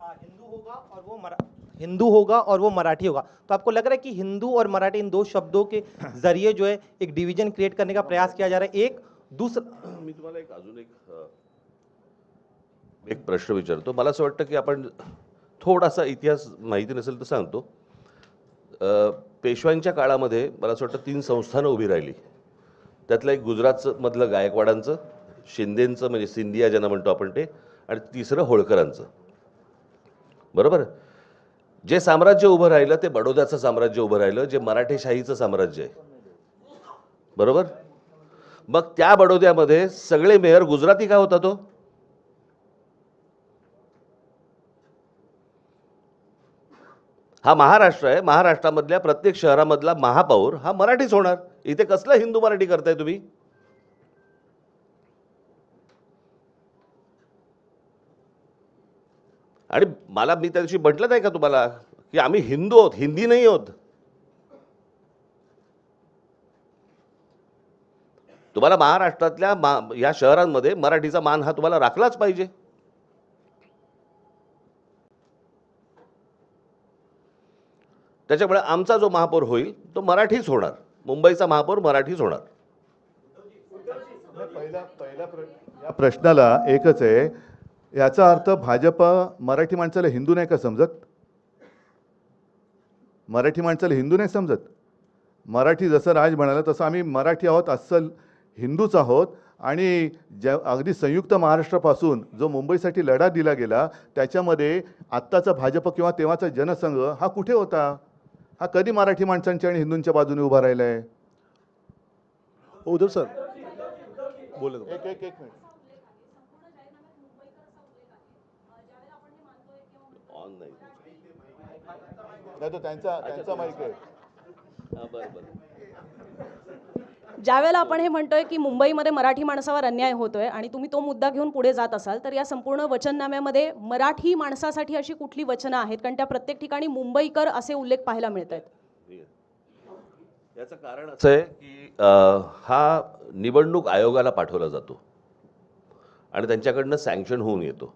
हिंदू होगा और वो मराठी होगा। तो आपको लग रहा है कि हिंदू और मराठी इन दो शब्दों के जरिए जो है एक डिवीजन क्रिएट करने का प्रयास किया जा रहा है? एक दूसरा मी तुम्हाला अजून एक प्रश्न विचारतो. मला असं वाटतं की आपण थोडासा इतिहास माहिती नसेल तर सांगतो. पेशव्यांच्या काळामध्ये मला असं वाटतं 3 संस्थानं उभी राहिली. त्यातलं एक गुजरातचं मधलं गायकवाडांचं, शिंदेंचं म्हणजे सिंधिया ज्यांना म्हणतो आपण ते, आणि तिसरं होळकरांचं. बरोबर. जे साम्राज्य उभं राहिलं ते बडोद्याचं साम्राज्य उभं राहिलं, जे मराठेशाहीचं साम्राज्य आहे. बरोबर. मग त्या बडोद्यामध्ये सगळे मेयर गुजराती का होता तो? हा महाराष्ट्र आहे. महाराष्ट्रामधल्या प्रत्येक शहरामधला महापौर हा मराठीच होणार. इथे कसलं हिंदू मराठी करताय तुम्ही? आणि मला मी त्या दिवशी म्हटलं नाही का तुम्हाला की आम्ही हिंदू आहोत, हिंदी नाही आहोत. तुम्हाला महाराष्ट्रातल्या या शहरांमध्ये मराठीचा मान हा तुम्हाला राखलाच पाहिजे. त्याच्यामुळे आमचा जो महापौर होईल तो मराठीच होणार. मुंबईचा महापौर मराठीच होणार. या प्रश्नाला एकच आहे, याचा अर्थ भाजप मराठी माणसाला हिंदू नाही का समजत? मराठी माणसाला हिंदू नाही समजत? मराठी जसं राज म्हणाला तसं आम्ही मराठी आहोत, अस्सल हिंदूच आहोत. आणि अगदी संयुक्त महाराष्ट्रापासून जो मुंबईसाठी लढा दिला गेला त्याच्यामध्ये आत्ताचा भाजप किंवा तेव्हाचा जनसंघ हा कुठे होता? हा कधी मराठी माणसांच्या आणि हिंदूंच्या बाजूने उभा राहिला आहे? उद्धव सर बोले. एक एक एक मिनिट. नाही तो त्यांचा माईक आहे. ज्यावेळेला आपण हे म्हणतोय की मुंबईमध्ये मराठी माणसावर अन्याय होतोय आणि तुम्ही तो मुद्दा घेऊन पुढे जात असाल तर या संपूर्ण वचननाम्यामध्ये मराठी माणसासाठी अशी कुठली वचनं आहेत? कारण त्या प्रत्येक ठिकाणी मुंबईकर असे उल्लेख पाहायला मिळत आहेत. याचं कारण असं आहे की हा निवडणूक आयोगाला पाठवला जातो आणि त्यांच्याकडनं सँक्शन होऊन येतो.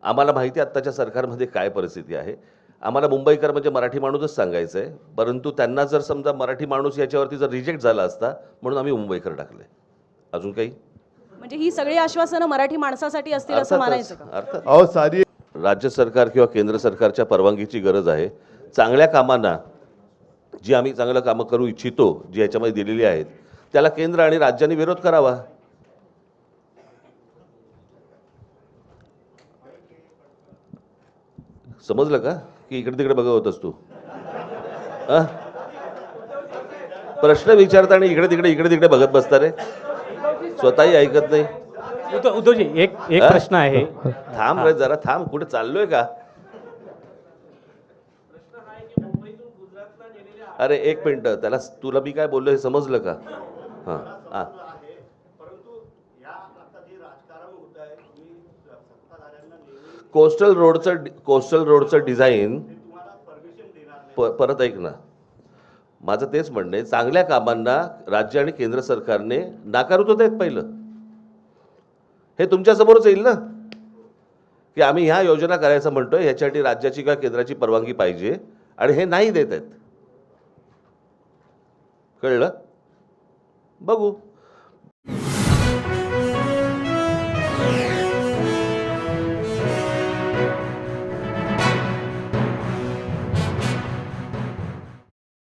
आम्हाला माहिती आहे आत्ताच्या सरकारमध्ये काय परिस्थिती आहे. आम्हाला मुंबईकर म्हणजे मराठी माणूसच सांगायचं आहे, परंतु त्यांना जर समजा मराठी माणूस याच्यावरती जर रिजेक्ट झाला असता म्हणून आम्ही मुंबईकर टाकले. अजून काही? म्हणजे ही सगळी आश्वासनं मराठी माणसासाठी असतील असं मानायचं का? अर्थात. अहो साधी राज्य सरकार किंवा केंद्र सरकारच्या परवानगीची गरज आहे. चांगल्या कामांना जी आम्ही चांगलं कामं करू इच्छितो, जी याच्यामध्ये दिलेली आहेत, त्याला केंद्र आणि राज्यांनी विरोध करावा. समजलं का की इकडे तिकडे बघत होतस तू? प्रश्न विचारता आणि इकडे तिकडे बघत बसता रे. स्वतःही ऐकत नाही. उद्धवजी एक प्रश्न आहे. थांब रे जरा थांब. कुठे चाललोय का? अरे एक मिनिट. त्याला तुला मी काय बोललो हे समजलं का? हां हां. कोस्टल रोडचं डिझाईन परत ऐक ना. माझं तेच म्हणणं आहे, चांगल्या कामांना राज्य आणि केंद्र सरकारने नाकारत होते पहिलं. हे तुमच्यासमोरच येईल ना की आम्ही ह्या योजना करायचं म्हणतोय, ह्याच्यासाठी राज्याची किंवा केंद्राची परवानगी पाहिजे आणि हे नाही देत आहेत. कळलं? बघू.